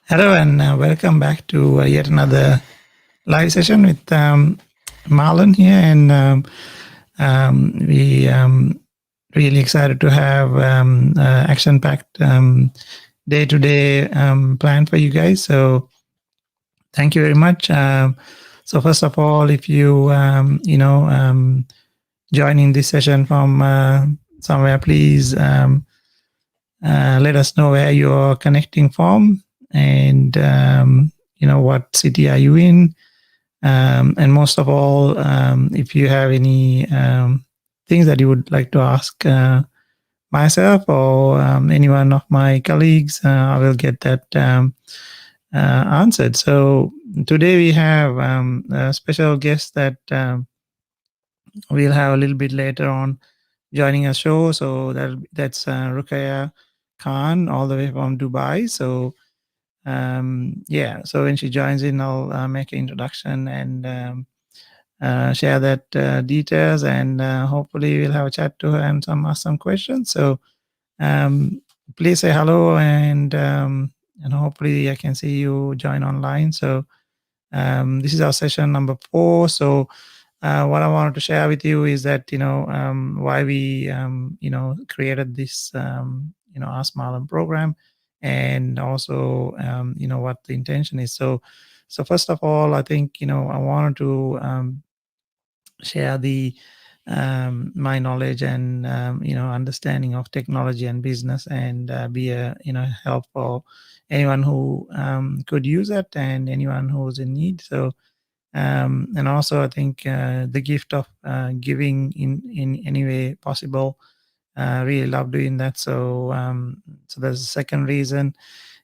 Hello and welcome back to yet another live session with Marlon here, and we really excited to have action-packed day-to-day plan for you guys. So thank you very much. So first of all, if you joining this session from somewhere, please let us know where you're connecting from, and what city are you in, and most of all, if you have any things that you would like to ask myself or any one of my colleagues, I will get that answered. So today we have a special guest that we'll have a little bit later on joining our show. So that's Ruqayya Khan, all the way from Dubai. So yeah, so when she joins in, I'll make an introduction and share that details, and hopefully we'll have a chat to her and ask some questions. So um, please say hello, and hopefully I can see you join online. So this is our session number 4. So what I wanted to share with you is that why we created this Ask Marlon program, and also what the intention is. So first of all, I think I wanted to share the my knowledge and understanding of technology and business, and be a help for anyone who could use it and anyone who's in need. So and also I think the gift of giving in any way possible. Really love doing that. So there's a second reason,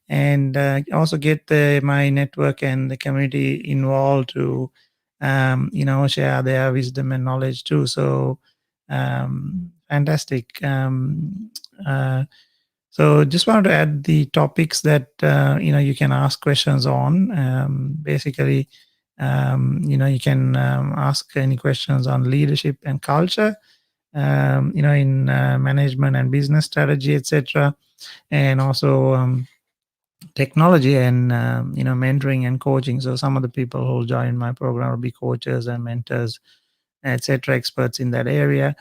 and also get my network and the community involved to share their wisdom and knowledge too. So fantastic. So just wanted to add the topics that you can ask questions on. Basically, you can ask any questions on leadership and culture, in management and business strategy, etc., and also technology and mentoring and coaching. So some of the people who will join my program will be coaches and mentors, etc., experts in that area.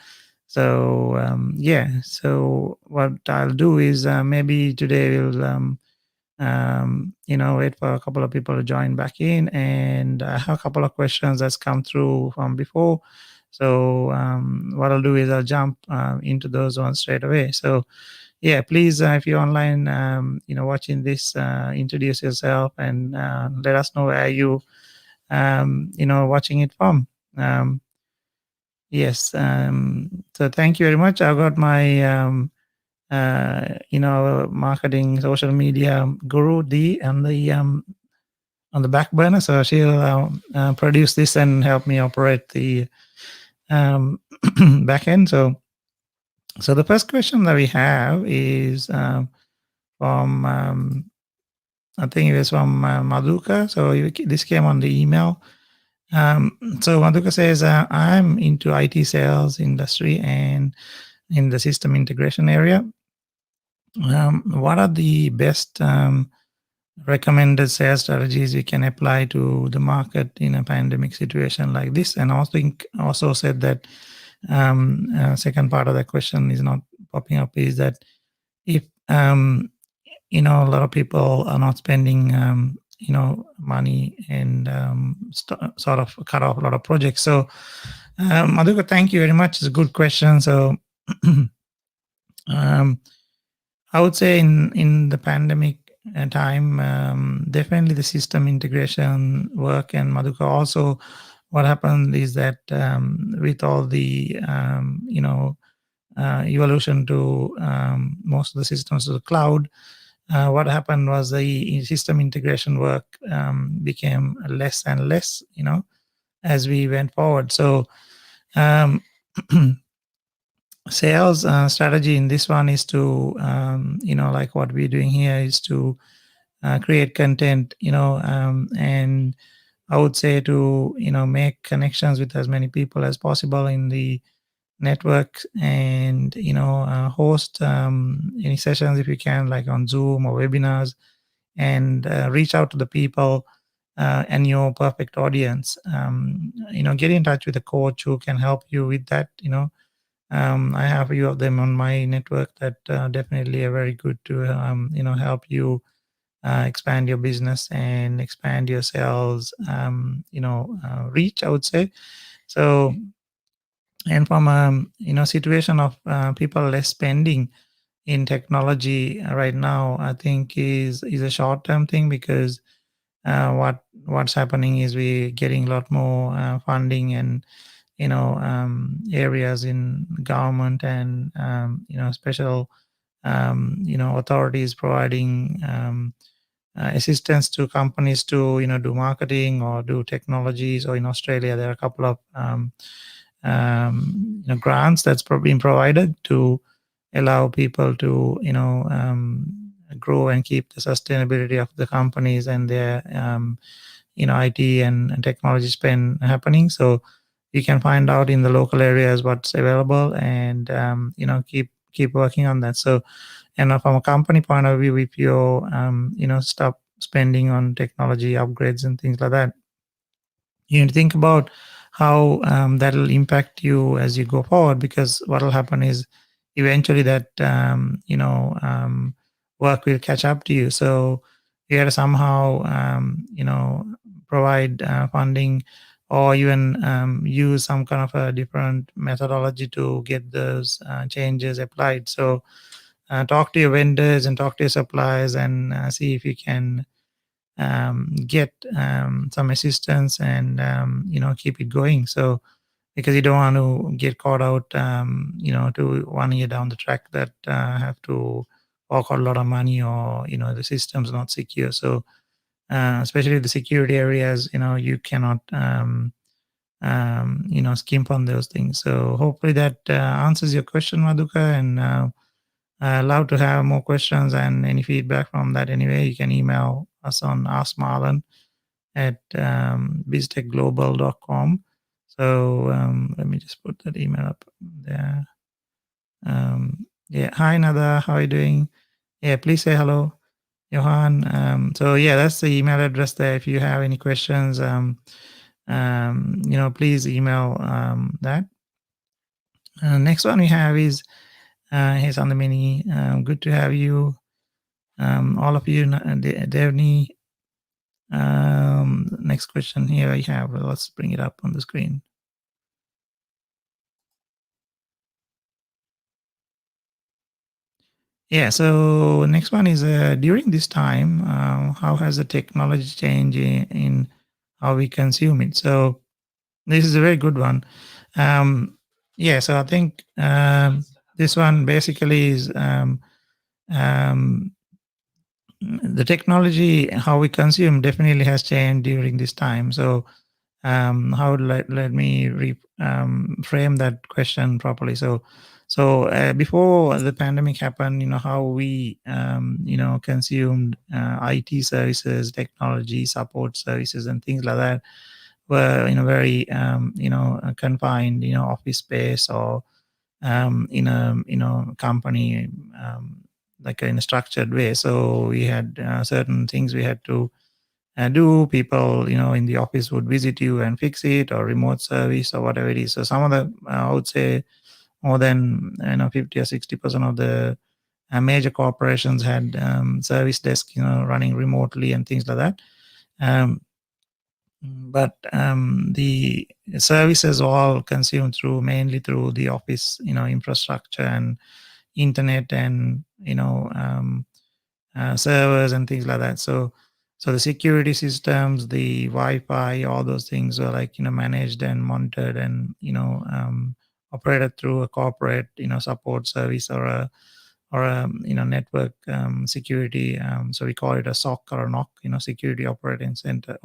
So yeah, so what I'll do is maybe today we'll wait for a couple of people to join back in, and I have a couple of questions that's come through from before. So what I'll do is I'll jump into those ones straight away. So yeah, please, if you're online, watching this, introduce yourself and let us know where you, watching it from. Um, yes. So thank you very much. I've got my, marketing social media guru D on the back burner. So she'll produce this and help me operate the back end. So the first question that we have is from I think it was from Madhuka. So this came on the email. So Madhuka says, I'm into IT sales industry and in the system integration area. What are the best recommended sales strategies we can apply to the market in a pandemic situation like this? And also said that second part of the question is not popping up, is that if a lot of people are not spending money, and sort of cut off a lot of projects. So Madhuka, thank you very much. It's a good question. So I would say in the pandemic time, definitely the system integration work. And Madhuka, also what happened is that with all the evolution to most of the systems to the cloud, what happened was the system integration work became less and less, as we went forward. So um, sales strategy in this one is to, like what we're doing here, is to create content, and I would say to, make connections with as many people as possible in the network, and host any sessions if you can, like on Zoom or webinars, and reach out to the people and your perfect audience. Get in touch with a coach who can help you with that. I have a few of them on my network that definitely are very good to help you expand your business and expand your sales reach, I would say. So, and from a situation of people less spending in technology right now, I think is a short term thing, because what's happening is we getting a lot more funding and areas in government and special authorities providing assistance to companies to do marketing or do technology. So in Australia, there are a couple of grants that's been provided to allow people to grow and keep the sustainability of the companies and their IT and technology spend happening. So you can find out in the local areas what's available, and keep working on that. So, and from a company point of view, if you stop spending on technology upgrades and things like that, you need to think about how that'll impact you as you go forward, because what will happen is eventually that work will catch up to you. So you got to somehow provide funding, or even use some kind of a different methodology to get those changes applied. So talk to your vendors and talk to your suppliers, and see if you can get some assistance, and keep it going. So because you don't want to get caught out to 1 year down the track that have to fork out a lot of money, or the system's not secure. So especially the security areas, you cannot skimp on those things. So hopefully that answers your question, Madhuka, and I love to have more questions and any feedback from that. Anyway, you can email us on Ask Marlon at biztechglobal.com. So let me just put that email up there. Yeah, hi Nada, how are you doing? Yeah, please say hello, Johan. So yeah, that's the email address there. If you have any questions, please email that. Next one we have is here's on the mini. Good to have you, all of you, Devni. Next question here I have. Let's bring it up on the screen. Yeah. So next one is during this time, how has the technology changed in how we consume it? So this is a very good one. Yeah. So I think this one basically is the technology, how we consume, definitely has changed during this time. So how let me frame that question properly. So before the pandemic happened, how we consumed IT services, technology support services, and things like that were very confined, office space, or in a company, like in a structured way. So we had certain things we had to do. People in the office would visit you and fix it, or remote service, or whatever it is. So some of the I would say more than 50 or 60% of the major corporations had service desk running remotely and things like that. But the services all consumed through mainly through the office infrastructure and internet, and servers and things like that. So the security systems, the Wi-Fi, all those things were like managed and monitored, and operated through a corporate support service, or a network security. So we call it a SOC or a NOC, security operations center,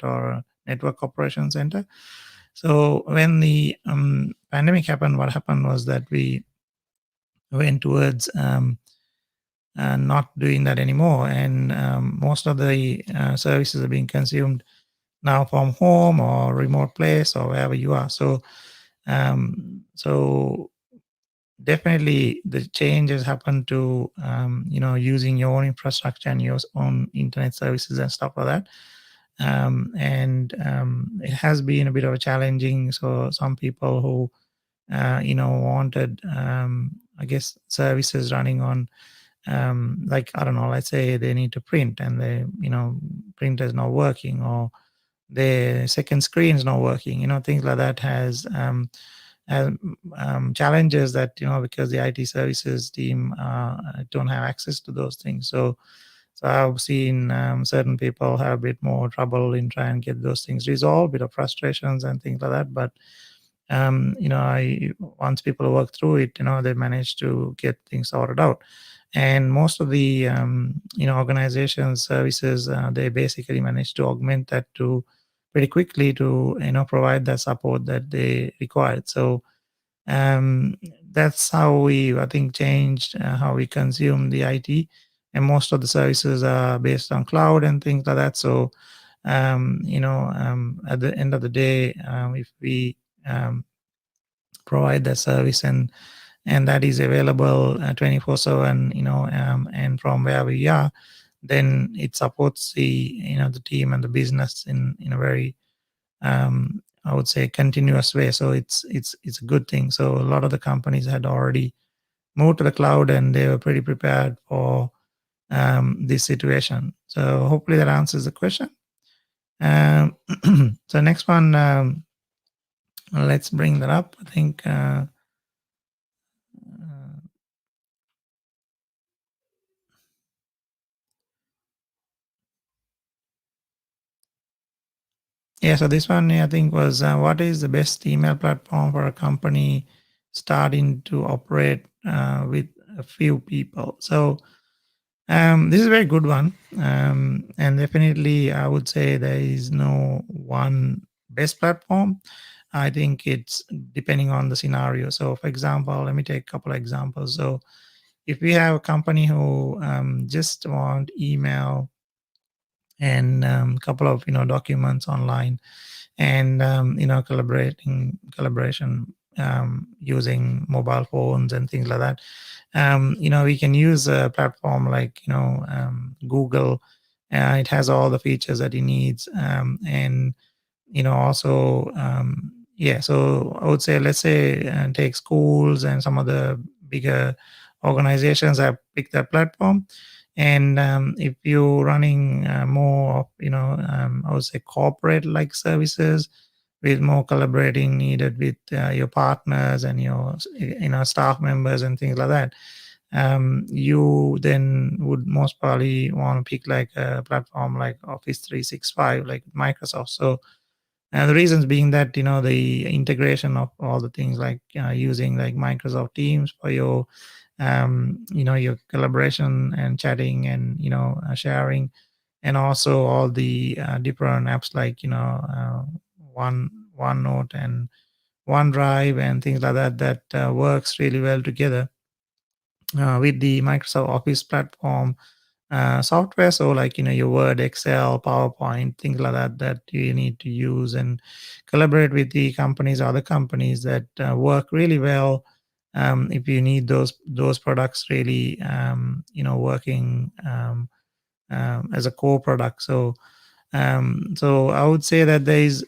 or a network operations center. So when the pandemic happened, what happened was that we went towards not doing that anymore, and most of the services are being consumed now from home or remote place or wherever you are. So definitely the change has happened to using your own infrastructure and your own internet services and stuff like that. And it has been a bit of a challenging. So some people who wanted, I guess, services running on, like, I don't know, let's say they need to print and the printer is not working, or the second screen is not working, things like that has challenges that, because the IT services team don't have access to those things. So I've seen certain people have a bit more trouble in trying to get those things resolved, bit of frustrations and things like that. But I once people work through it, they manage to get things sorted out. And most of the organizations services, they basically manage to augment that to pretty quickly to provide that support that they required. So um, that's how we, I think, changed how we consume the IT. And most of the services are based on cloud and things like that. So at the end of the day, if we provide that service and that is available 24/7, and from where we are, then it supports the team and the business in a very, I would say, continuous way. So it's a good thing. So a lot of the companies had already moved to the cloud and they were pretty prepared for this situation. So hopefully that answers the question. Um, so next one, let's bring that up. I think. Yeah, so this one I think was, what is the best email platform for a company starting to operate with a few people? So this is a very good one, and definitely I would say there is no one best platform. I think it's depending on the scenario. So, for example, let me take a couple of examples. So, if we have a company who just want email and a couple of documents online, and collaboration using mobile phones and things like that, we can use a platform like Google. It has all the features that it needs, and also, yeah. So I would say, let's say, take schools and some of the bigger organizations have picked that platform. And if you're running more of, I would say, corporate like services with more collaborating needed with your partners and your staff members and things like that, you then would most probably want to pick like a platform like Office 365, like Microsoft. So the reasons being that the integration of all the things like using like Microsoft Teams for your your collaboration and chatting and sharing, and also all the different apps like OneNote and OneDrive and things like that that works really well together with the Microsoft Office platform software. So like your Word, Excel, PowerPoint, things like that that you need to use and collaborate with the companies, other companies that work really well. If you need those products really, working as a core product. So I would say that there is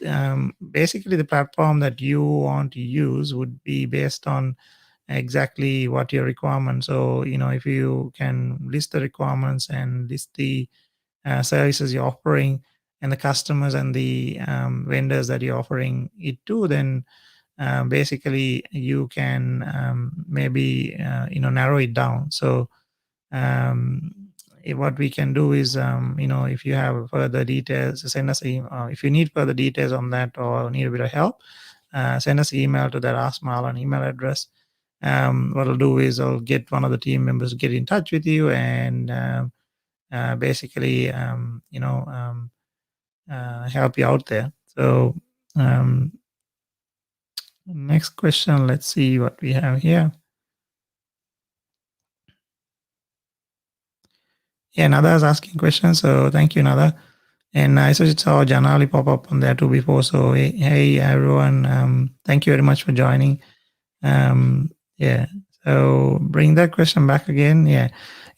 basically the platform that you want to use would be based on exactly what your requirements. So if you can list the requirements and list the services you're offering and the customers and the vendors that you're offering it to, then basically you can maybe narrow it down. So um, what we can do is, if you have further details, send us if you need further details on that or need a bit of help, send us an email to that Ask Marlon email address. What I'll do is I'll get one of the team members to get in touch with you and basically, help you out there. So, next question, let's see what we have here. Yeah, Nada is asking questions. So, thank you, Nada. And I saw Janali pop up on there too before. So, hey everyone, thank you very much for joining. Yeah. So bring that question back again. Yeah.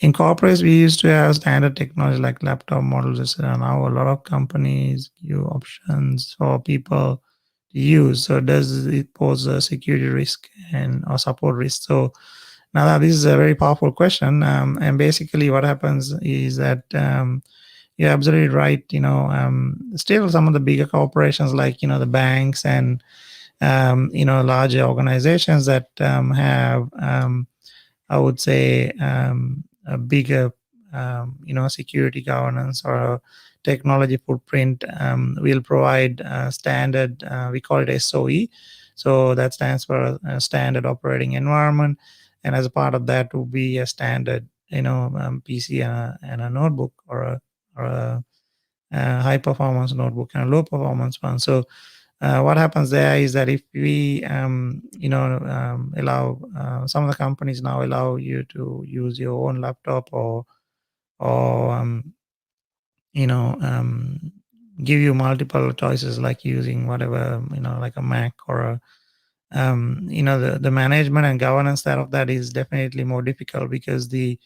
In corporates, we used to have standard technology like laptop models, etc. Now a lot of companies give options for people to use. So does it pose a security risk and or support risk? So now that this is a very powerful question. And basically what happens is that you're absolutely right. Still some of the bigger corporations like, the banks and larger organizations that have, I would say, a bigger, security governance or a technology footprint will provide standard, we call it SOE. So that stands for standard operating environment. And as a part of that will be a standard, PC and a notebook or a high performance notebook and a low performance one. So what happens there is that if we, allow some of the companies now allow you to use your own laptop or you know, um, give you multiple choices like using whatever, like a Mac or the management and governance side of that is definitely more difficult because the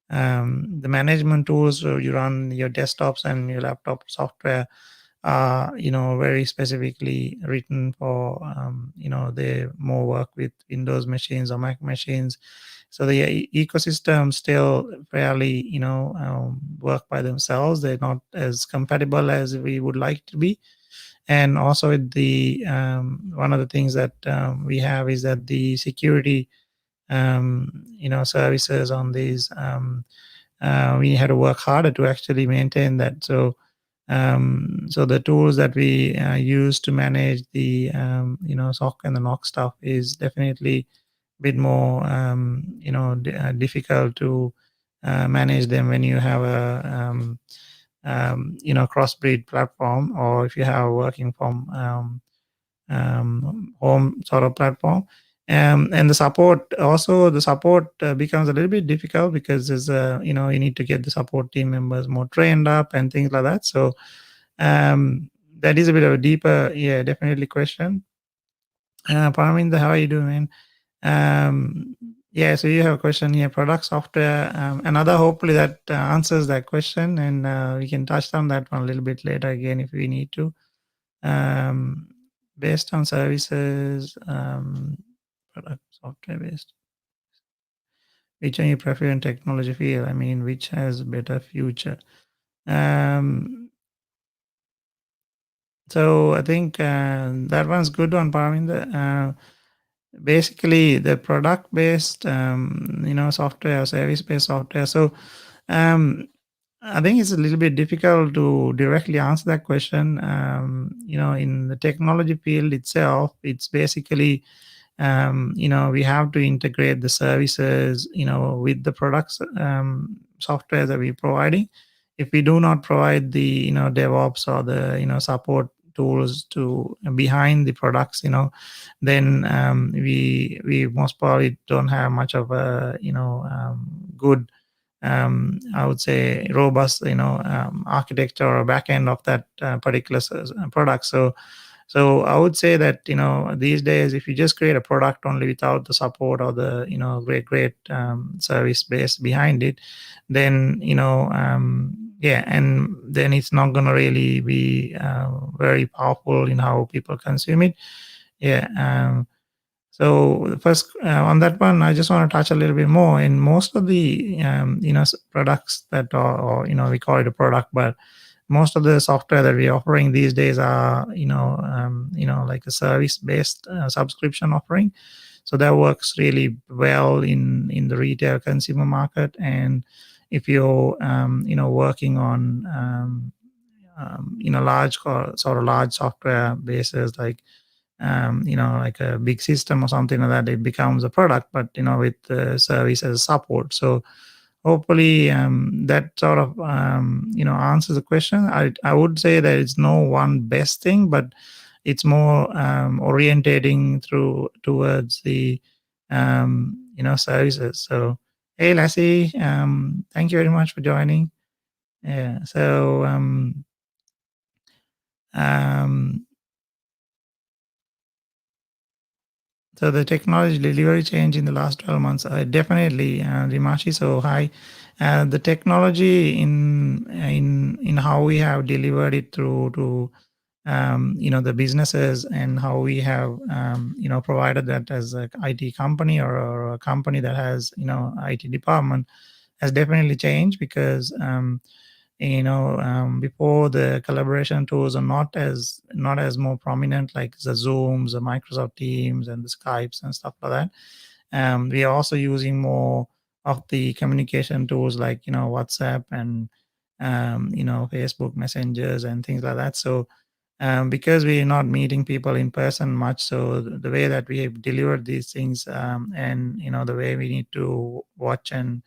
management tools you run your desktops and your laptop software are very specifically written for they more work with Windows machines or Mac machines. So the ecosystem still fairly work by themselves. They're not as compatible as we would like to be. And also with the one of the things that we have is that the security services on these we had to work harder to actually maintain that. So the tools that we use to manage the SOC and the NOC stuff is definitely a bit more difficult to manage them when you have a crossbreed platform, or if you have a working from home sort of platform. And the support becomes a little bit difficult because there's you need to get the support team members more trained up and things like that. So that is a bit of a deeper, yeah, definitely question. Paraminder, how are you doing, man? Yeah, so you have a question here, product software. Another, hopefully that answers that question, and we can touch on that one a little bit later again if we need to. Um, Based on services, product software based. Which one you prefer in technology field? I mean, which has better future? Um, so I think that one's good on Paraminder. Basically, the product based, software, service based software. So um, I think it's a little bit difficult to directly answer that question. In the technology field itself, it's basically we have to integrate the services, with the products, software that we're providing. If we do not provide the, DevOps or the, support tools to behind the products, then we most probably don't have much of a, good, I would say, robust, architecture or back end of that particular product. So I would say that these days, if you just create a product only without the support or the great service base behind it, then yeah, and then it's not going to really be very powerful in how people consume it. Yeah. So the first on that one, I just want to touch a little bit more. In most of the products that are, or we call it a product, but most of the software that we're offering these days are like a service based subscription offering. So that works really well in the retail consumer market. And if you're working on sort of large software bases like like a big system or something like that, it becomes a product, but with service as support. So hopefully that sort of answers the question. I would say that it's no one best thing, but it's more orientating towards the services. So hey Lassie, thank you very much for joining. Yeah. So um So the technology delivery change in the last 12 months, definitely, Dimashi. So hi, the technology in how we have delivered it through to the businesses, and how we have provided that as a IT company, or a company that has IT department, has definitely changed, because before, the collaboration tools are not as more prominent, like the Zooms, the Microsoft Teams, and the Skypes and stuff like that. We are also using more of the communication tools, like WhatsApp, and Facebook messengers and things like that. So because we're not meeting people in person much, so the way that we have delivered these things, and the way we need to watch and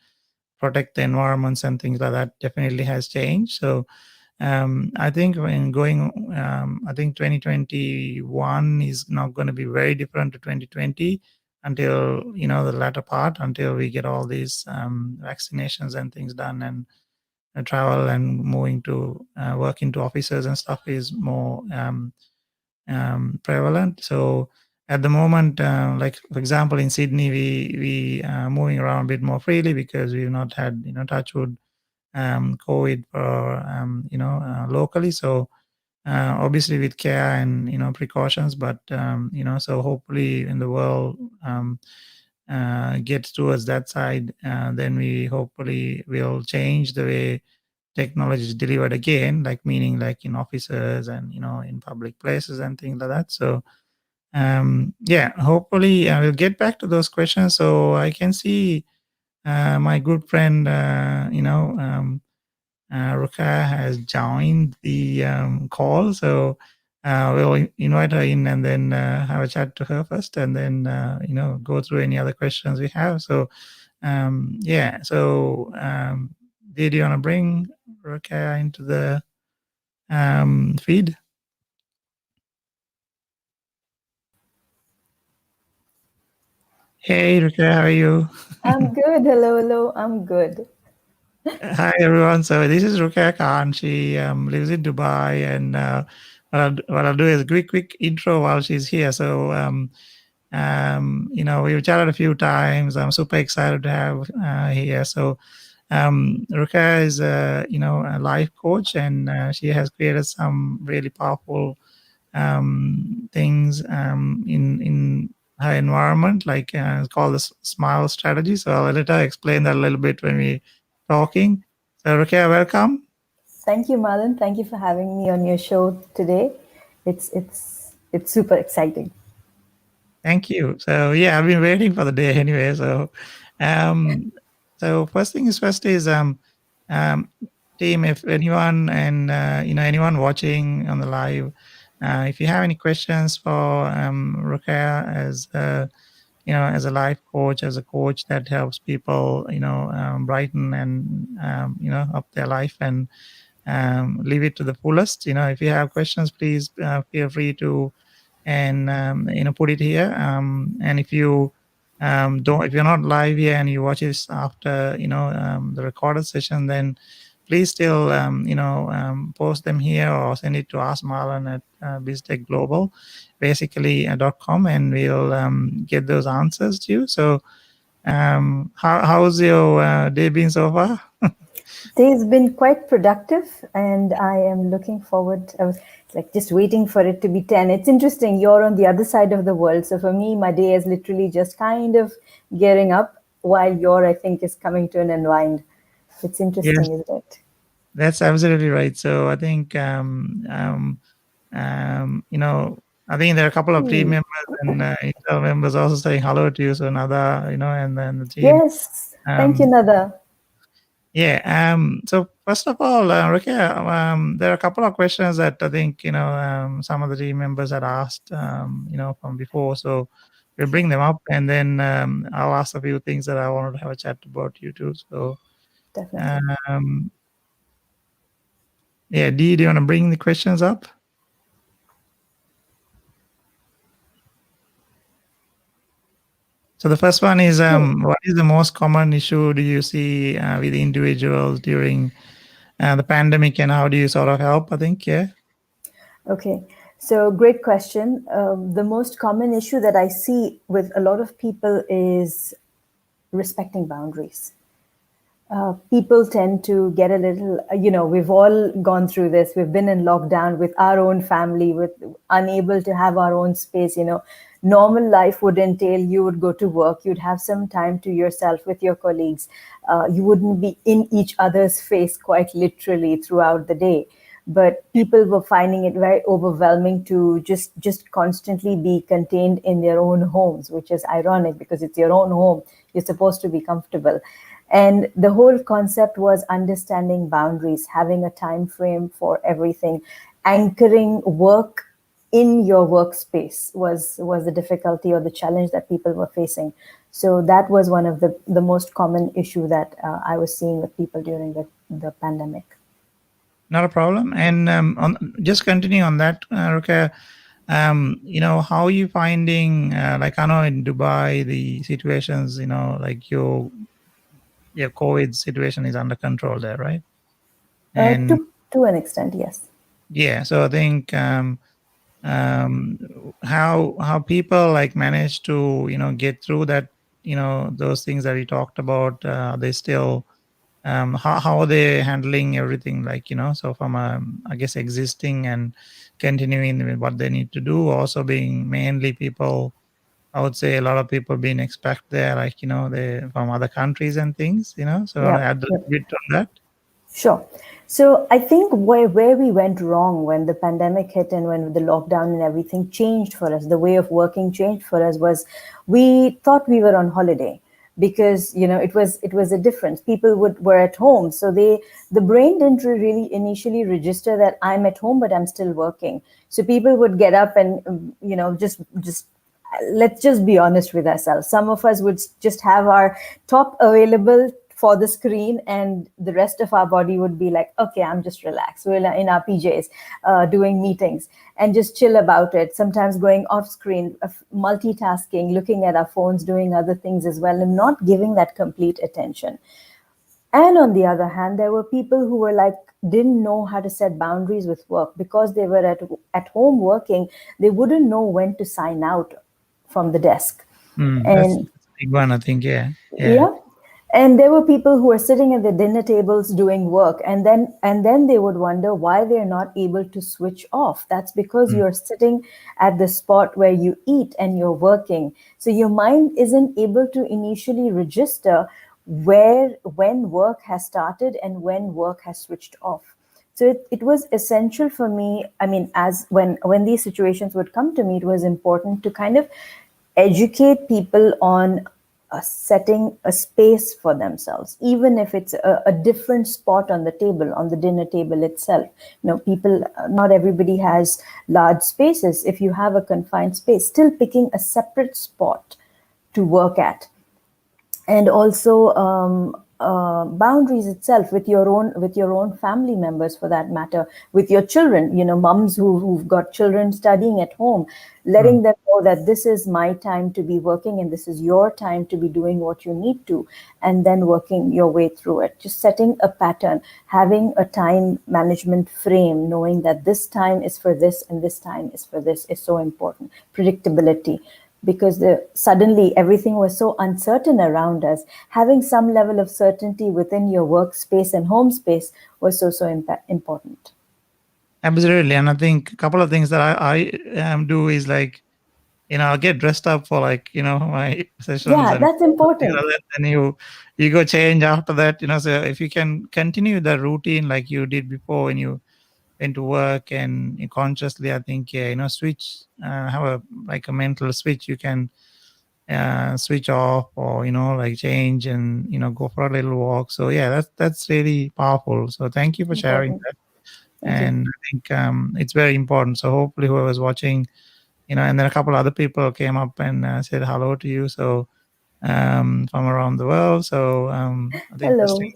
protect the environments and things like that, definitely has changed. So I think when going, I think 2021 is not going to be very different to 2020, until the latter part, until we get all these vaccinations and things done, and travel and moving to work into offices and stuff is more prevalent. So at the moment, like for example, in Sydney, we are moving around a bit more freely, because we've not had touch wood, COVID for locally. So obviously with care and precautions, but so hopefully when the world gets towards that side, then we hopefully will change the way technology is delivered again, like meaning like in offices and in public places and things like that. So yeah, hopefully I will get back to those questions. So I can see my good friend, Ruka has joined the call. So we'll invite her in, and then have a chat to her first, and then go through any other questions we have. So yeah, so did you want to bring Ruka into the feed? Hey Ruka, how are you? I'm good. Hello, hello. I'm good. Hi everyone. So this is Rukia Khan. She lives in Dubai, and what I'll do is a quick intro while she's here. So we've chatted a few times. I'm super excited to have here. So Rukia is a life coach, and she has created some really powerful things in her environment, like it's called the Smile strategy. So I'll let her explain that a little bit when we talking. So Rukia, welcome. Thank you, Marlon. Thank you for having me on your show today. It's super exciting. Thank you. So yeah, I've been waiting for the day anyway. So um first thing is first is um team, if anyone, and anyone watching on the live, if you have any questions for Rukia, as as a life coach, as a coach that helps people brighten and up their life, and live it to the fullest. If you have questions, please feel free to, and put it here. And if you don't, if you're not live here and you watch this after the recorded session, then please still post them here, or send it to us, Marlon, at biztechglobal basically .com, and we'll get those answers to you. So how's your day been so far? Day's been quite productive, and I am looking forward. I was like just waiting for it to be 10. It's interesting. You're on the other side of the world. So for me, my day is literally just kind of gearing up while your, I think, is coming to an unwind. It's Yes, interesting, isn't it? that's absolutely right. So I think I think there are a couple of team Hmm. members and internal members also saying hello to you. So another, and then the team. Yes. Thank you, Um, Nada. yeah. So first of all, Rukia, there are a couple of questions that I think some of the team members had asked, from before. So we'll bring them up, and then I'll ask a few things that I wanted to have a chat about you too. So Definitely. um, yeah, Dee, do you want to bring the questions up? So the first one is, Hmm. what is the most common issue do you see with individuals during the pandemic, and how do you sort of help? I think, yeah. Okay. So, great question. The most common issue that I see with a lot of people is respecting boundaries. People tend to get a little, we've all gone through this. We've been in lockdown with our own family, with unable to have our own space. Normal life would entail you would go to work, you'd have some time to yourself with your colleagues. You wouldn't be in each other's face quite literally throughout the day. But people were finding it very overwhelming to just constantly be contained in their own homes, which is ironic because it's your own home. You're supposed to be comfortable. And the whole concept was understanding boundaries, having a time frame for everything, anchoring work in your workspace was the difficulty or the challenge that people were facing. So that was one of the most common issue that I was seeing with people during the pandemic. Not a problem. And just continue on that, Rukia. How are you finding, like I know in Dubai, the situations, like your COVID situation is under control there, right? And To an extent, yes. yeah, so I think how people like manage to get through that, those things that we talked about. They still how are they handling everything, like so from I guess existing and continuing with what they need to do, also being mainly people, I would say a lot of people being expect there, like they from other countries and things, so I want Yeah. to add a bit on that. Sure. So I think where we went wrong when the pandemic hit and when the lockdown and everything changed for us, the way of working changed for us, was we thought we were on holiday because it was a difference. People were at home, so the brain didn't really initially register that I'm at home but I'm still working. So people would get up and just let's just be honest with ourselves. Some of us would just have our top available for the screen, and the rest of our body would be like, okay, I'm just relaxed. We're in our PJs, doing meetings and just chill about it. Sometimes going off screen, multitasking, looking at our phones, doing other things as well, and not giving that complete attention. And on the other hand, there were people who were like, didn't know how to set boundaries with work because they were at home working. They wouldn't know when to sign out from the desk. That's And a big one, I think. Yeah. yeah. And there were people who were sitting at the dinner tables doing work, and then they would wonder why they're not able to switch off. That's because Mm. you're sitting at the spot where you eat and you're working. So your mind isn't able to initially register when work has started and when work has switched off. So it was essential for me. I mean, as when these situations would come to me, it was important to kind of educate people on setting a space for themselves, even if it's a different spot on the table, on the dinner table itself. People, not everybody has large spaces. If you have a confined space, still picking a separate spot to work at. And also boundaries itself with your own family members, for that matter, with your children. Moms who've got children studying at home, letting them know that this is my time to be working and this is your time to be doing what you need to, and then working your way through it. Just setting a pattern, having a time management frame, knowing that this time is for this and this time is for this, is so important. Predictability, because suddenly everything was so uncertain around us. Having some level of certainty within your workspace and home space was so important. Absolutely. And I think a couple of things that I do is like, I'll get dressed up for like, my sessions Yeah, and that's important. then you go change after that, so if you can continue the routine like you did before when you went to work and you consciously, I think, yeah, switch, have like a mental switch, you can switch off or, like change and, go for a little walk. So yeah, that's really powerful. So thank you for sharing Important. that. Thank you. And I think it's very important. So hopefully whoever's watching, and then a couple other people came up and said hello to you. So from around the world. So I think that's Hello.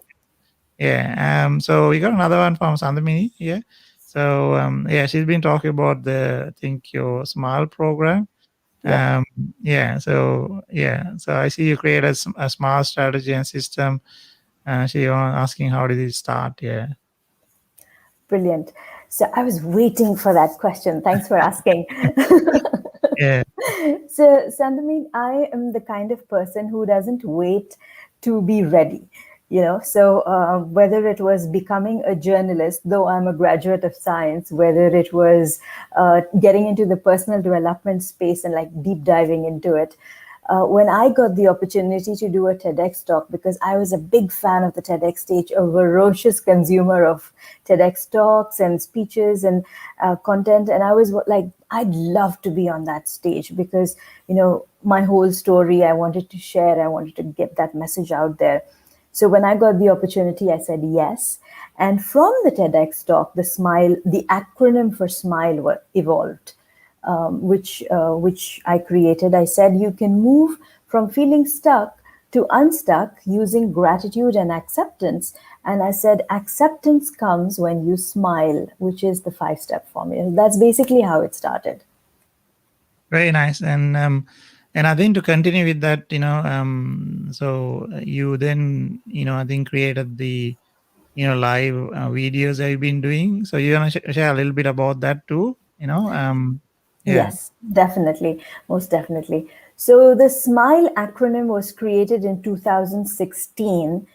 yeah. So we got another one from Sandhamini. Yeah. So yeah, she's been talking about the I think your Smile program. Yep. Um, yeah. So yeah. So I see you created a Smile strategy and system. She was asking how did it start? Yeah. Brilliant. So I was waiting for that question. Thanks for asking. Yeah. So, Sandameet, I am the kind of person who doesn't wait to be ready. So whether it was becoming a journalist, though I'm a graduate of science, whether it was getting into the personal development space and like deep diving into it, when I got the opportunity to do a TEDx talk, because I was a big fan of the TEDx stage, a ferocious consumer of TEDx talks and speeches and content. And I was like, I'd love to be on that stage because, my whole story I wanted to share, I wanted to get that message out there. So when I got the opportunity, I said yes. And from the TEDx talk, the acronym for SMILE evolved. Which I created. I said you can move from feeling stuck to unstuck using gratitude and acceptance. And I said acceptance comes when you smile, which is the 5-step formula. That's basically how it started. Very nice. And I think to continue with that, so you then, I think created the, live videos that you've been doing. So you want to share a little bit about that too, yeah. Yes, definitely. Most definitely. So the SMILE acronym was created in 2016.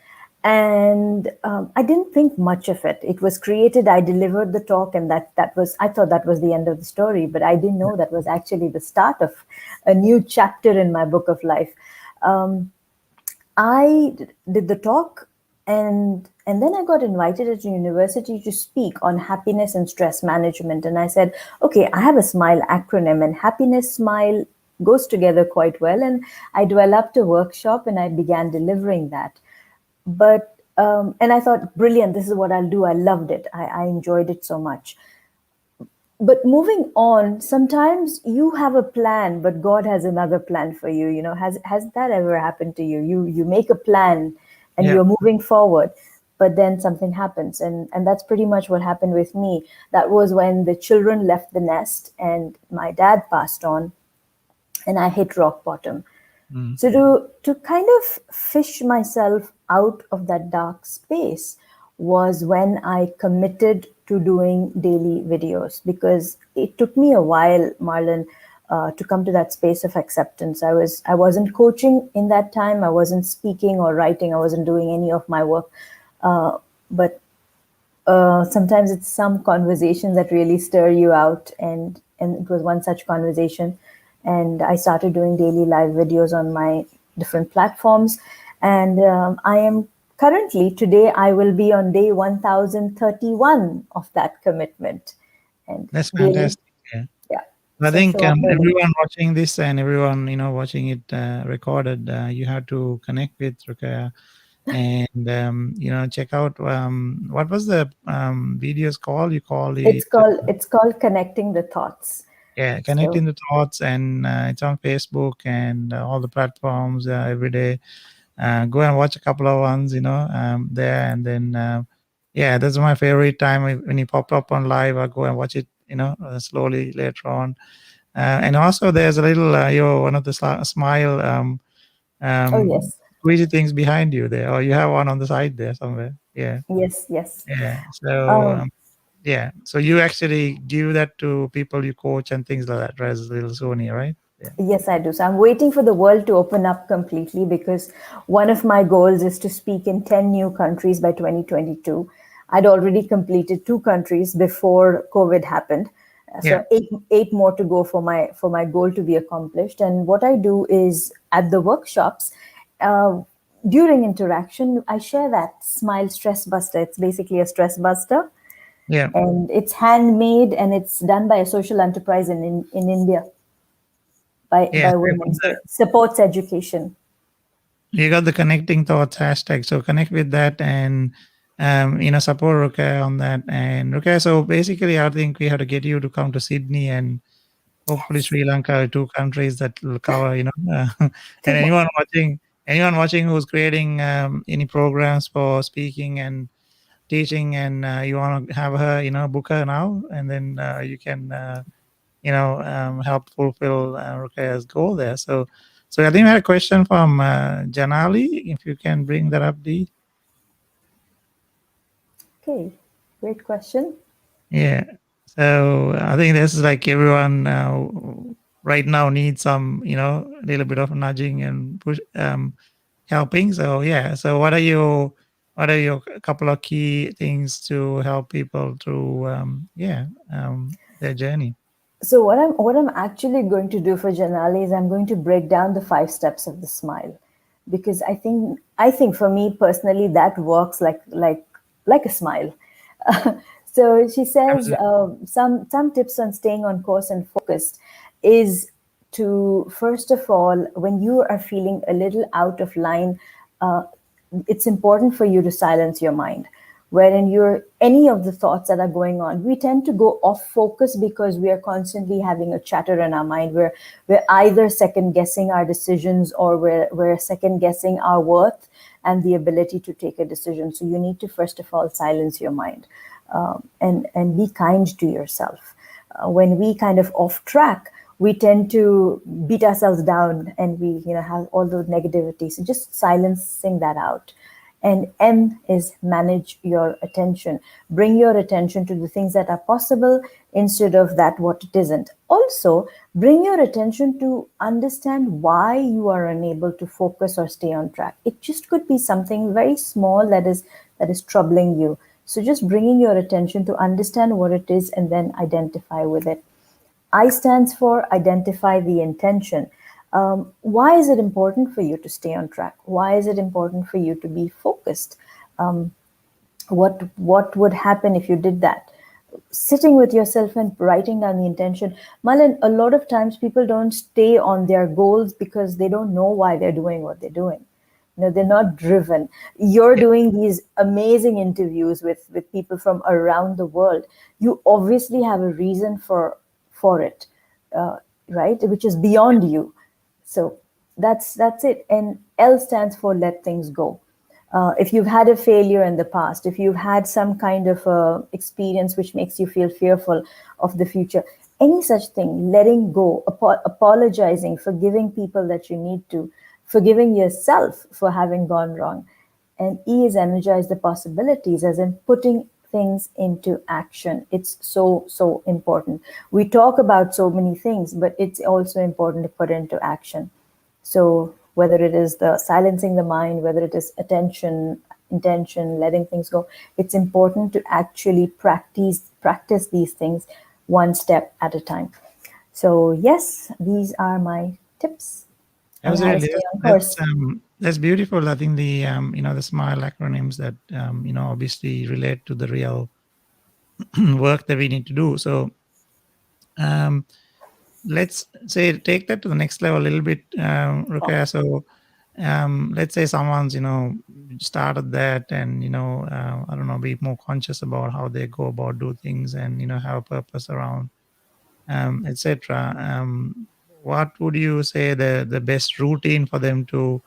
And I didn't think much of it. It was created, I delivered the talk, and I thought that was the end of the story, but I didn't know that was actually the start of a new chapter in my book of life. I did the talk, and then I got invited at a university to speak on happiness and stress management. And I said, okay, I have a SMILE acronym, and happiness, smile goes together quite well. And I developed a workshop and I began delivering that. But and I thought, brilliant, this is what I'll do. I loved it. I enjoyed it so much. But moving on, sometimes you have a plan, but God has another plan for you. Has that ever happened to you? You make a plan and Yeah. you're moving forward, but then something happens. And that's pretty much what happened with me. That was when the children left the nest and my dad passed on and I hit rock bottom. Mm. So to kind of fish myself out of that dark space was when I committed to doing daily videos, because it took me a while, Marlon, to come to that space of acceptance. I wasn't coaching in that time. I wasn't speaking or writing. I wasn't doing any of my work. But sometimes it's some conversations that really stir you out, and it was one such conversation. And I started doing daily live videos on my different platforms. And I am currently, today, I will be on day 1031 of that commitment. And That's daily, fantastic. Yeah. yeah. I So think show up early. everyone watching this and everyone watching it recorded, you have to connect with Rukaya and check out what was the videos called? You call it It's called Connecting the Thoughts. yeah, So connecting the thoughts, and it's on Facebook and all the platforms every day. Go and watch a couple of ones, there, and then yeah, that's my favorite time when you pop up on live. I go and watch it, slowly later on. And also, there's a little, one of the smile oh um, yes. squeezy things behind you there, or you have one on the side there somewhere. Yeah, Yes. yeah. So Um, yeah, so you actually give that to people you coach and things like that, right? As a little souvenir, right? Yeah, Yes, I do. So I'm waiting for the world to open up completely, because one of my goals is to speak in 10 new countries by 2022. I'd already completed 2 countries before COVID happened. yeah, So eight more to go for my goal to be accomplished. And what I do is at the workshops, uh, during interaction, I share that Smile Stress Buster. It's basically a stress buster, yeah, and it's handmade and it's done by a social enterprise in India yeah. by So women. So it supports education. you got the connecting thoughts hashtag, so connect with that and support Ruka on that. And Ruka, so basically I think we have to get you to come to Sydney and hopefully Yes. Sri Lanka, 2 countries that will cover, and Tomorrow. anyone watching who's creating any programs for speaking and teaching, and you want to have her, book her now, and then you can help fulfill Rukaya's goal there. So I think we had a question from Janali. If you can bring that up, D. Okay, great question. Yeah. So I think this is like everyone right now needs some, a little bit of nudging and push, helping. So yeah. So what are your couple of key things to help people through, their journey? So what I'm actually going to do for Janali is I'm going to break down the 5 steps of the smile, because I think for me personally that works like a smile. So she says Absolutely. some tips on staying on course and focused is to, first of all, when you are feeling a little out of line, uh, it's important for you to silence your mind, wherein you're any of the thoughts that are going on, we tend to go off focus because we are constantly having a chatter in our mind. We're either second guessing our decisions, or we're second guessing our worth and the ability to take a decision. So you need to first of all silence your mind, and be kind to yourself. When we kind of off track, we tend to beat ourselves down, and we have all those negativity. So just silencing that out. And M is manage your attention. Bring your attention to the things that are possible instead of that what it isn't. Also, bring your attention to understand why you are unable to focus or stay on track. It just could be something very small that is troubling you. So just bringing your attention to understand what it is and then identify with it. I stands for identify the intention. Why is it important for you to stay on track? Why is it important for you to be focused? What would happen if you did that? Sitting with yourself and writing down the intention. Marlon, a lot of times people don't stay on their goals because they don't know why they're doing what they're doing. They're not driven. You're Yeah. doing these amazing interviews with people from around the world. You obviously have a reason for it, uh, right? Which is beyond you. So that's it. And L stands for let things go. If you've had a failure in the past, if you've had some kind of experience which makes you feel fearful of the future, any such thing, letting go, apologizing, forgiving people that you need to, forgiving yourself for having gone wrong. And E is energize the possibilities, as in putting things into action. It's so important. We talk about so many things, but it's also important to put into action. So whether it is the silencing the mind, whether it is attention, intention, letting things go, it's important to actually practice these things one step at a time. So yes, these are my tips on how to Absolutely. stay That's on that's course. um that's beautiful. I think the SMILE acronyms that obviously relate to the real work that we need to do. So um let's say take that to the next level a little bit, Rukia. So let's say someone's started that, and I don't know, be more conscious about how they go about do things, and have a purpose around, etc. What would you say the best routine for them to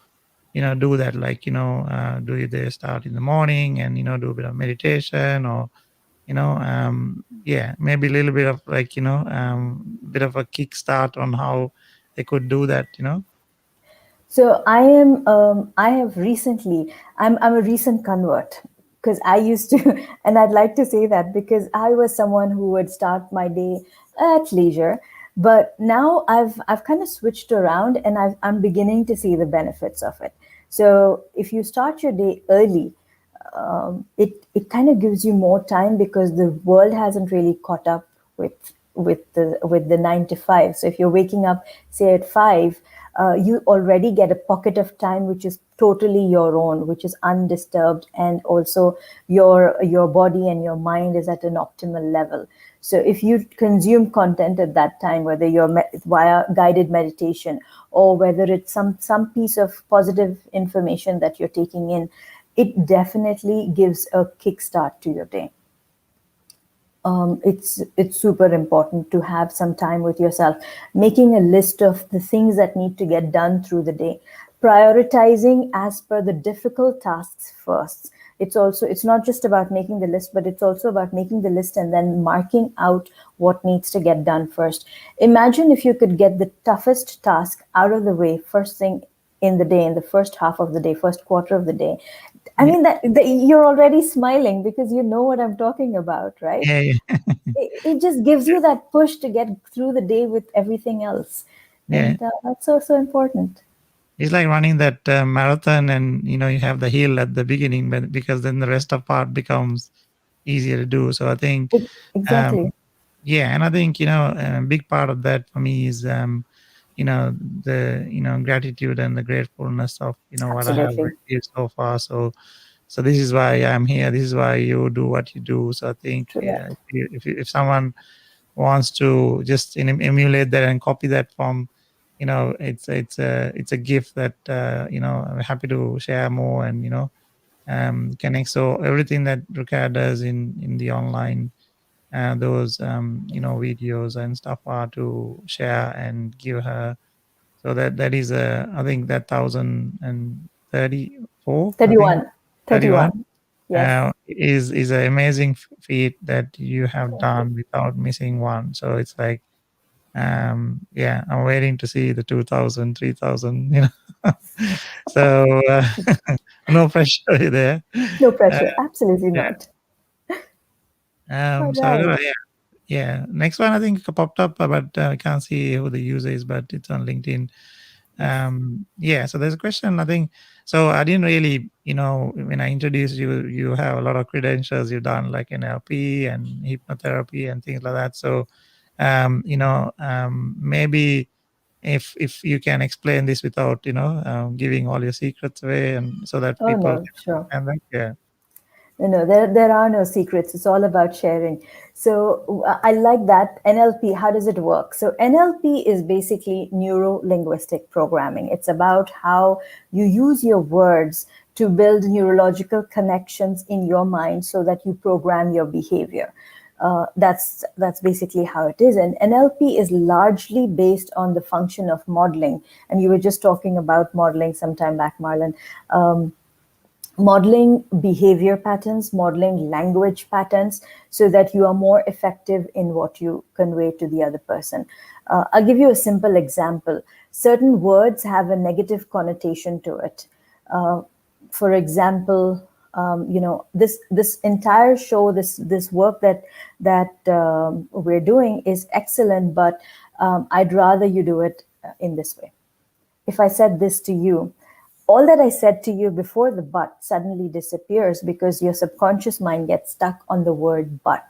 do that? Like, do they start in the morning and do a bit of meditation, or yeah, maybe a little bit of like, bit of a kickstart on how they could do that. So I have recently, I'm a recent convert, because I used to, and I'd like to say that because I was someone who would start my day at leisure, but now I've kind of switched around, and I'm beginning to see the benefits of it. So if you start your day early, it kind of gives you more time, because the world hasn't really caught up with the 9 to 5. So if you're waking up, say at 5, you already get a pocket of time which is totally your own, which is undisturbed, and also your body and your mind is at an optimal level. So if you consume content at that time, whether you're via guided meditation, or whether it's some piece of positive information that you're taking in, it definitely gives a kickstart to your day. It's super important to have some time with yourself, making a list of the things that need to get done through the day, prioritizing as per the difficult tasks first. It's not just about making the list, but it's also about making the list and then marking out what needs to get done first. Imagine if you could get the toughest task out of the way first thing in the day, in the first half of the day, first quarter of the day. I Yeah. mean, you're already smiling because you know what I'm talking about, right? Yeah. Yeah. It just gives you that push to get through the day with everything else. Yeah. And that's so, so important. It's like running that marathon, and you have the hill at the beginning, but because then the rest of part becomes easier to do. So I think, um, Exactly. yeah, and I think a big part of that for me is the gratitude and the gratefulness of what I have Absolutely. received so far. So this is why I'm here. This is why you do what you do. So I think, yeah, Correct. if someone wants to just emulate that and copy that from, it's a gift that I'm happy to share more and connect. So everything that Ruka does in the online, those videos and stuff are to share and give her. So that is I think that 1,034, I think 31. 31 31. Yes. is an amazing feat that you have done without missing one. So it's like, yeah, I'm waiting to see the 2,000, 3,000. So no pressure there. No Uh, pressure. Absolutely yeah. not. All So right. yeah. Next one I think popped up, but I can't see who the user is, but it's on LinkedIn. Yes. Yeah, so there's a question, I think. So I didn't really, when I introduced you, you have a lot of credentials. You've done like NLP and hypnotherapy and things like that. So, maybe if you can explain this without, giving all your secrets away, and so that Oh, people no, can sure. understand that. Yeah. There are no secrets. It's all about sharing. So I like that. NLP, how does it work? So NLP is basically neuro linguistic programming. It's about how you use your words to build neurological connections in your mind so that you program your behavior. That's basically how it is. And NLP is largely based on the function of modeling. And you were just talking about modeling some time back, Marlon. Modeling behavior patterns, modeling language patterns, so that you are more effective in what you convey to the other person. I'll give you a simple example. Certain words have a negative connotation to it. For example, this entire show, this work that we're doing is excellent, but I'd rather you do it in this way. If I said this to you, all that I said to you before the but suddenly disappears because your subconscious mind gets stuck on the word but,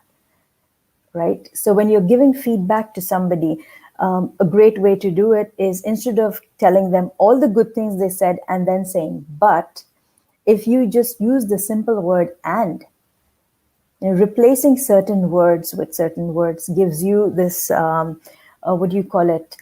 right? So when you're giving feedback to somebody, a great way to do it is, instead of telling them all the good things they said and then saying but, if you just use the simple word and, replacing certain words with certain words gives you this, what do you call it?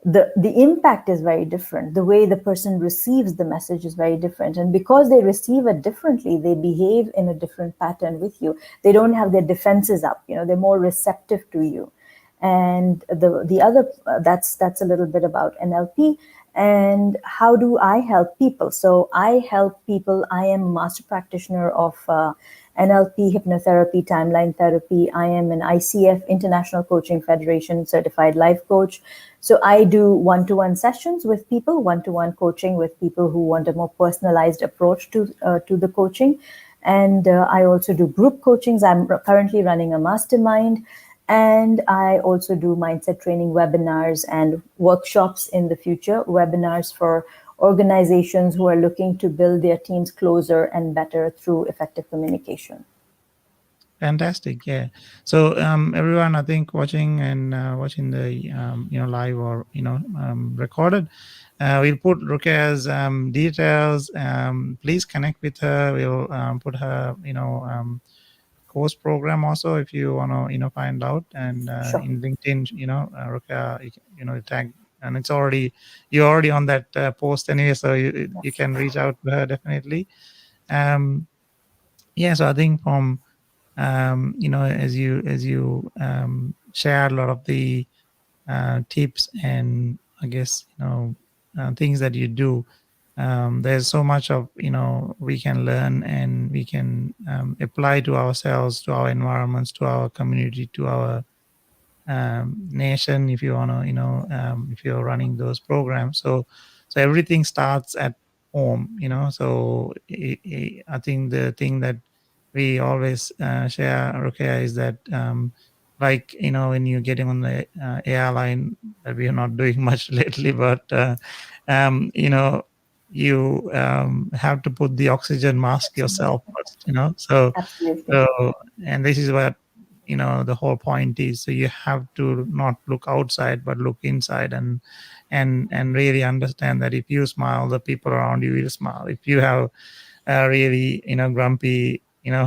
The impact is very different. The way the person receives the message is very different. And because they receive it differently, they behave in a different pattern with you. They don't have their defenses up, they're more receptive to you. And the other, that's a little bit about NLP. And how do I help people? So I help people. I am a master practitioner of NLP, hypnotherapy, timeline therapy. I am an ICF, International Coaching Federation certified life coach. So I do one-to-one sessions with people, one-to-one coaching with people who want a more personalized approach to the coaching. And I also do group coachings. I'm currently running a mastermind. And I also do mindset training webinars and workshops in the future, webinars for organizations who are looking to build their teams closer and better through effective communication. Fantastic. Yeah. So everyone, I think watching watching the live or recorded, we'll put Rukia's details. Please connect with her. We'll put her course program also if you want to find out. And Sure. in LinkedIn, Rukia, tag, and you're already on that post anyway, so you Yes. can reach out to her definitely. Um, yeah. So I think from as you share a lot of the tips and I guess things that you do, there's so much of we can learn and we can apply to ourselves, to our environments, to our community, to our nation, if you want to if you're running those programs. So So everything starts at home, so I think the thing that we always share, Rukia, is that like when you're getting on the airline, that we are not doing much lately, but you have to put the oxygen mask yourself Absolutely. first, so Absolutely. so and this is what the whole point is. So you have to not look outside but look inside, and really understand that if you smile, the people around you will smile. If you have a really grumpy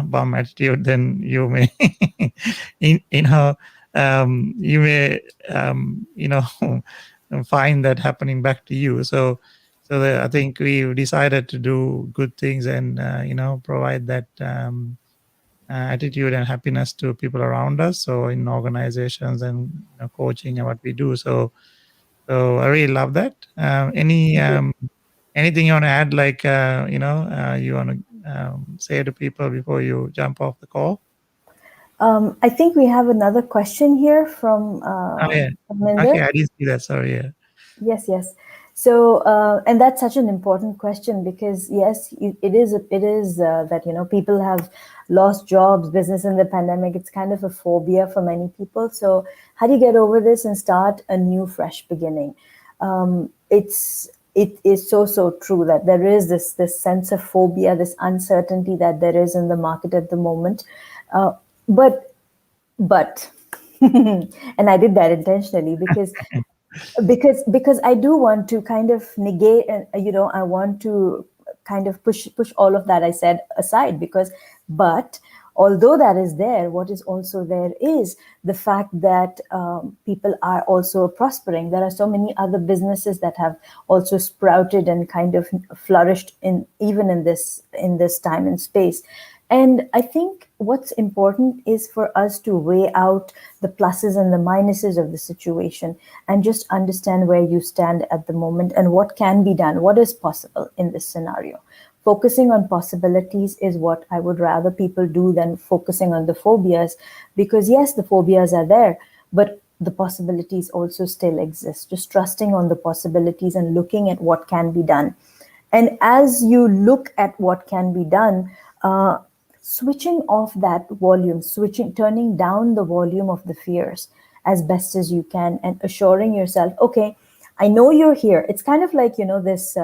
bum attitude, then you may you may find that happening back to you. So I think we decided to do good things, and provide that attitude and happiness to people around us, so in organizations and coaching and what we do. So I really love that. Any anything you want to add, like you want to say to people before you jump off the call? I think we have another question here Oh yeah. from Okay, Minder. I didn't see that. Sorry. Yeah. Yes, yes. So, and that's such an important question because yes, it is that people have lost jobs, business in the pandemic. It's kind of a phobia for many people. So, how do you get over this and start a new, fresh beginning? It is so true that there is this sense of phobia, this uncertainty that there is in the market at the moment. Uh, but but and I did that intentionally because I do want to kind of negate, and I want to kind of push all of that I said aside, because but although that is there, what is also there is the fact that people are also prospering. There are so many other businesses that have also sprouted and kind of flourished in even in this time and space. And I think what's important is for us to weigh out the pluses and the minuses of the situation and just understand where you stand at the moment and what can be done, what is possible in this scenario. Focusing on possibilities is what I would rather people do than focusing on the phobias, because yes, the phobias are there, but the possibilities also still exist. Just trusting on the possibilities and looking at what can be done. And as you look at what can be done, switching off that volume, turning down the volume of the fears as best as you can, and assuring yourself, okay, I know you're here. It's kind of like, this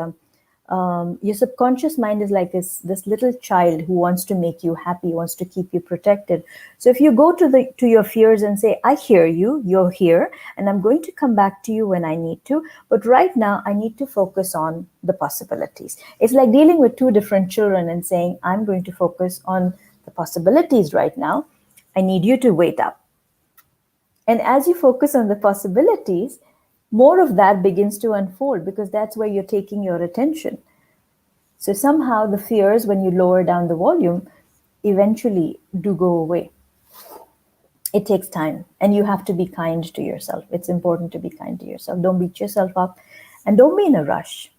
your subconscious mind is like this little child who wants to make you happy, wants to keep you protected. So if you go to your fears and say, I hear you, you're here, and I'm going to come back to you when I need to, but right now I need to focus on the possibilities. It's like dealing with two different children and saying, I'm going to focus on the possibilities right now. I need you to wait up. And as you focus on the possibilities, more of that begins to unfold, because that's where you're taking your attention. So somehow the fears, when you lower down the volume, eventually do go away. It takes time, and you have to be kind to yourself. It's important to be kind to yourself. Don't beat yourself up, and don't be in a rush.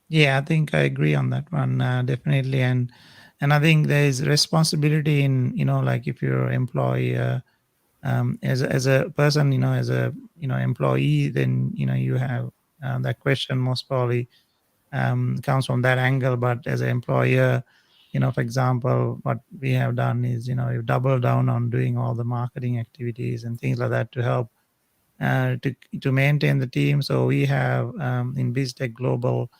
Yeah, I think I agree on that one, definitely. And I think there is responsibility in, like if you're an employee, as a person, as a employee, then you have that question most probably comes from that angle. But as an employer, for example, what we have done is, we've doubled down on doing all the marketing activities and things like that to help to maintain the team. So we have in BizTech Global,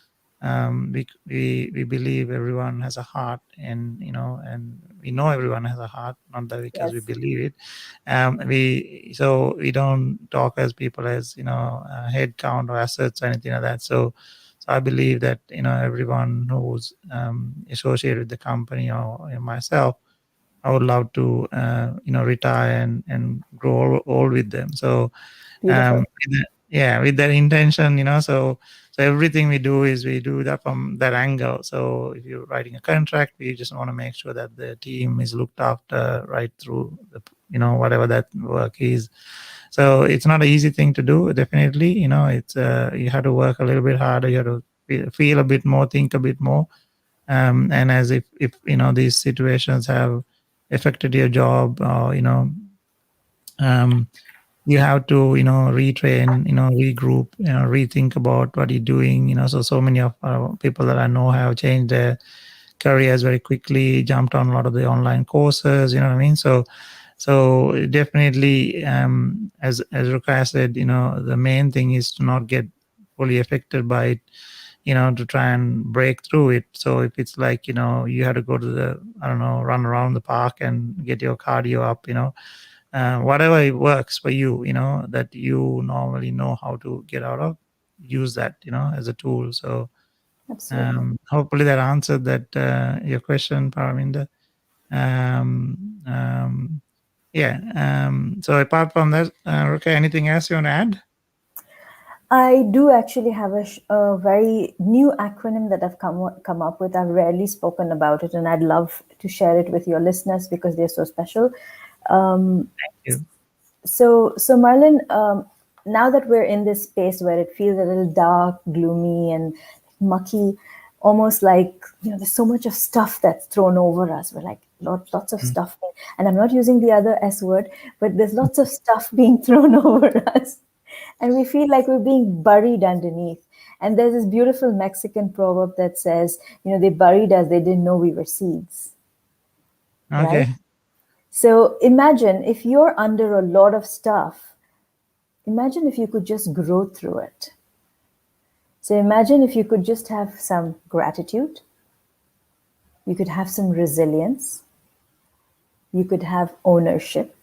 we believe everyone has a heart, and we know everyone has a heart, not that because we Yes, believe it. We don't talk as people as head count or assets or anything like that. So I believe that everyone who's associated with the company, or myself, I would love to retire and grow old with them. So beautiful. yeah, with that intention, so everything we do is we do that from that angle. So if you're writing a contract, we just want to make sure that the team is looked after right through the whatever that work is. So it's not an easy thing to do, definitely. It's you have to work a little bit harder. You have to feel a bit more, think a bit more. And as if these situations have affected your job, or um, you have to, retrain, regroup, rethink about what you're doing. So many of people that I know have changed their careers very quickly, jumped on a lot of the online courses. You know what I mean? So definitely, as Rukaya said, the main thing is to not get fully affected by it, to try and break through it. So if it's like, you had to go to the, I don't know, run around the park and get your cardio up, whatever it works for you, that you normally know how to get out of, use that, as a tool. So Absolutely. hopefully that answered that your question, Paraminda. Um, um, yeah. So apart from that, okay, anything else you want to add? I do actually have a very new acronym that I've come up with. I've rarely spoken about it, and I'd love to share it with your listeners because they're so special. Thank you. So Marlon, now that we're in this space where it feels a little dark, gloomy, and mucky, almost like there's so much of stuff that's thrown over us. We're like lots of Mm. stuff, and I'm not using the other S word, but there's lots of stuff being thrown over us, and we feel like we're being buried underneath. And there's this beautiful Mexican proverb that says, they buried us, they didn't know we were seeds, right? Okay. So imagine if you're under a lot of stuff, imagine if you could just grow through it. So imagine if you could just have some gratitude, you could have some resilience, you could have ownership,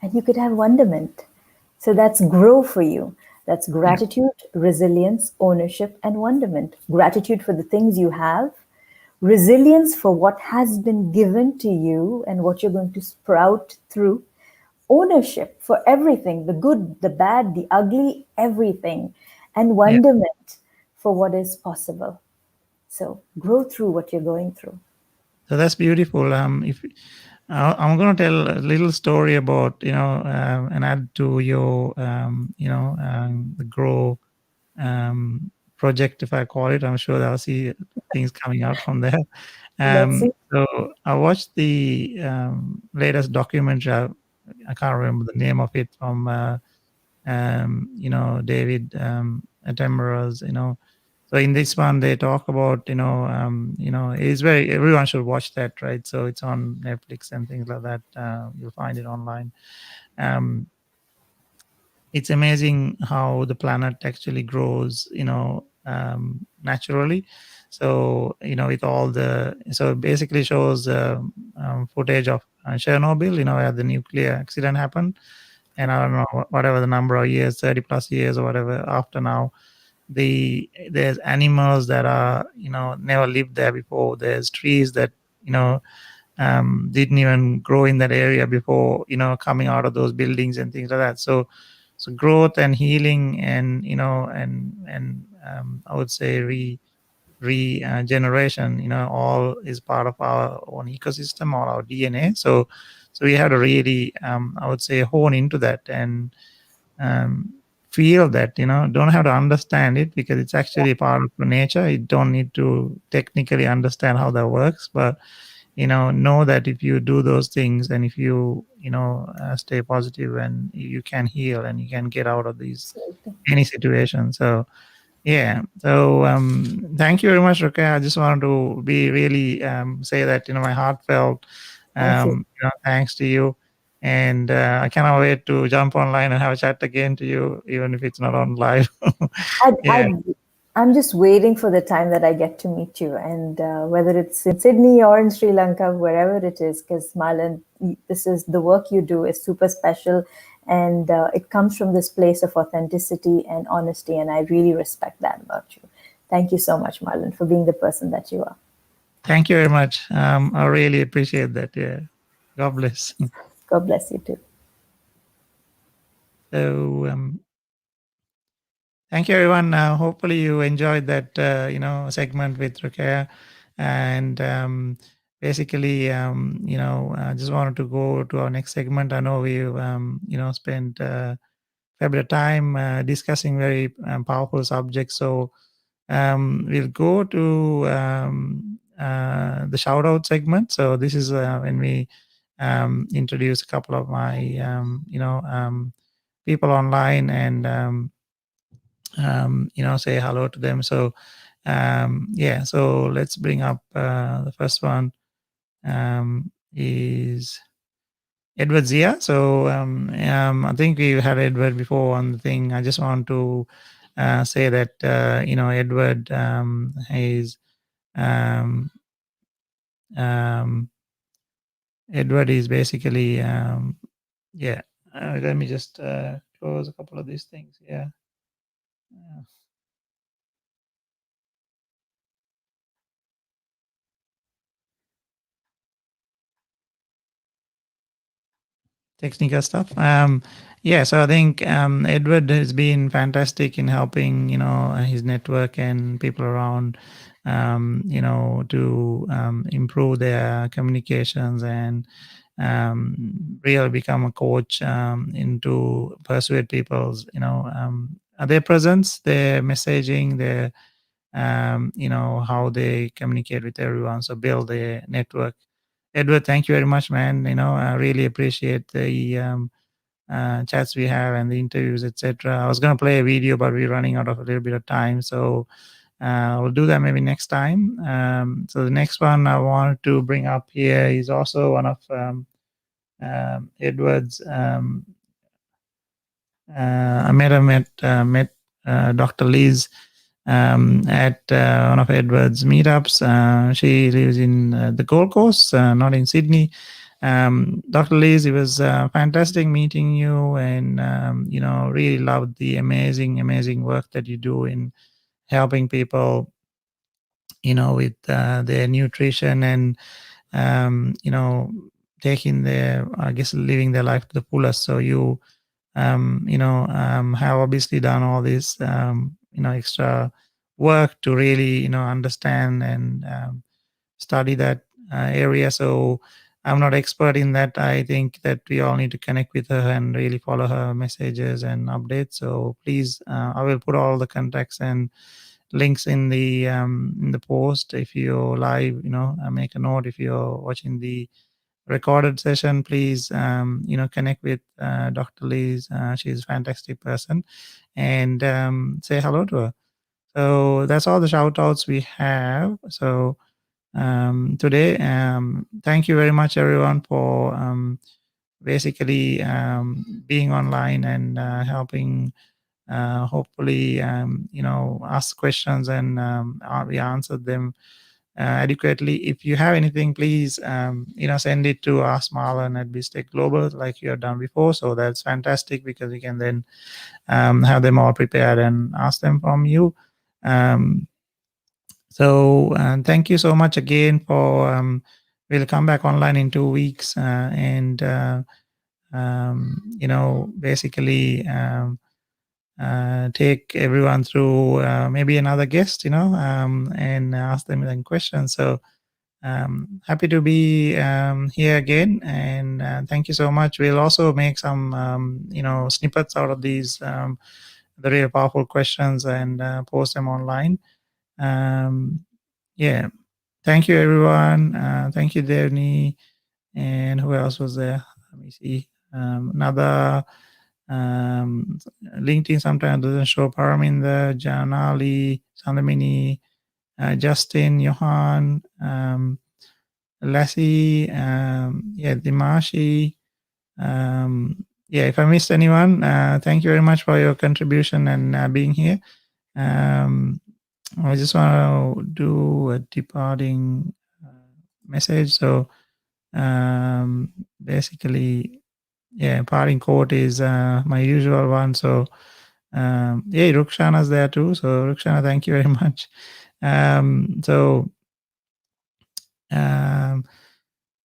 and you could have wonderment. So that's grow for you. That's Yeah. gratitude, resilience, ownership, and wonderment. Gratitude for the things you have, resilience for what has been given to you and what you're going to sprout through, ownership for everything, the good, the bad, the ugly, everything, and Yeah. wonderment for what is possible. So grow through what you're going through. So that's beautiful. If I'm going to tell a little story about, and add to your, the grow project, if I call it. I'm sure I'll see things coming out from there. Let's see. So I watched the latest documentary. I can't remember the name of it, from David Attenborough's. So in this one, they talk about, it's very, everyone should watch that, right? So it's on Netflix and things like that. You'll find it online. Um, it's amazing how the planet actually grows, naturally. So, with all the, so it basically shows footage of Chernobyl, where the nuclear accident happened. And I don't know, whatever the number of years, 30 plus years or whatever after now, there's animals that are, never lived there before. There's trees that, you know, didn't even grow in that area before, coming out of those buildings and things like that. So growth and healing, and I would say regeneration, all is part of our own ecosystem or our DNA. So we have to really, I would say, hone into that, and um, feel that, don't have to understand it, because it's actually part of nature. You don't need to technically understand how that works, but know that if you do those things, and if you stay positive, and you can heal, and you can get out of these Absolutely. any situation. So yeah. So thank you very much, Ruka. I just wanted to be really, say that, my heartfelt Thank you. thanks to you. And I cannot wait to jump online and have a chat again to you, even if it's not on live. I'd, Yeah. I'd, I'm just waiting for the time that I get to meet you, and whether it's in Sydney or in Sri Lanka, wherever it is, because Marlon, this is the work you do is super special, and it comes from this place of authenticity and honesty, and I really respect that about you. Thank you so much, Marlon, for being the person that you are. Thank you very much. I really appreciate that. Yeah. God bless. God bless you too. So thank you, everyone. Hopefully, you enjoyed that, segment with Rukia. And basically, I just wanted to go to our next segment. I know we've, spent fair bit of time discussing very powerful subjects. So we'll go to the shout out segment. So this is when we introduce a couple of my, people online and say hello to them. So yeah, so let's bring up the first one. Is Edward Zia. So I think we had Edward before on the thing. I just want to say that Edward is um, Edward is basically yeah. Let me just close a couple of these things. Yeah. Technical stuff. Yeah, so I think Edward has been fantastic in helping, his network and people around, to improve their communications and really become a coach into persuade people's, their presence, their messaging, their, how they communicate with everyone. So build their network. Edward, thank you very much, man. I really appreciate the chats we have and the interviews, etc. I was going to play a video, but we're running out of a little bit of time. So we'll do that maybe next time. So the next one I wanted to bring up here is also one of Edward's. I met Dr. Liz at one of Edward's meetups. She lives in the Gold Coast, not in Sydney. Dr. Liz, it was fantastic meeting you, and really loved the amazing work that you do in helping people, with their nutrition and taking their, I guess, living their life to the fullest. So you have obviously done all this, extra work to really, understand and study that area. So I'm not expert in that. I think that we all need to connect with her and really follow her messages and updates. So please, I will put all the contacts and links in the post. If you're live, make a note. If you're watching the recorded session, please connect with Dr. Liz. She's a fantastic person, and say hello to her. So that's all the shout outs we have. So today, thank you very much everyone for basically being online and helping hopefully ask questions, and we answered them adequately. If you have anything, please send it to Ask Marlon at BizTech Global like you have done before. So that's fantastic, because we can then have them all prepared and ask them from you. So thank you so much again for we'll come back online in 2 weeks, and basically take everyone through maybe another guest, and ask them any questions. So happy to be here again, and thank you so much. We'll also make some snippets out of these the real powerful questions, and post them online. Yeah, thank you everyone. Thank you, Devni. And who else was there? Let me see. Another LinkedIn sometimes doesn't show Paraminder, Janali, Sandamini, Justin, Johan, Lassie, Dimashi. If I missed anyone, thank you very much for your contribution and being here. I just want to do a departing message. So basically, parting quote is my usual one. So Rukshana's there too. So Rukshana, thank you very much.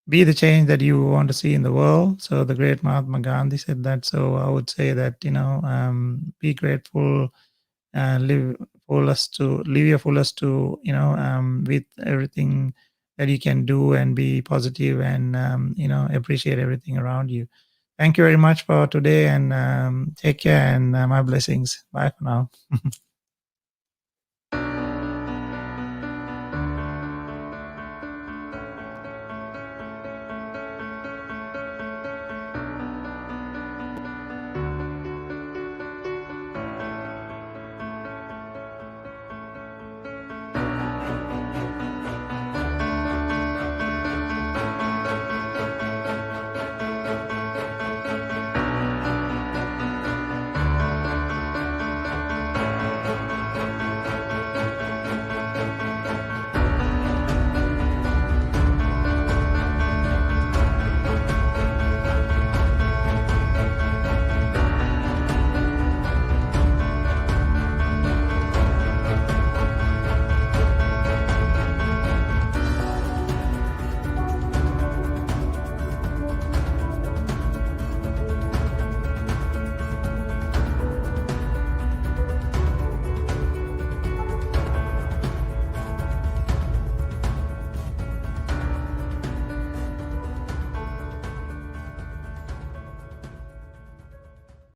Be the change that you want to see in the world. So the great Mahatma Gandhi said that. So I would say that, be grateful, live your fullest to, with everything that you can do, and be positive, and, appreciate everything around you. Thank you very much for today, and take care, and my blessings. Bye for now.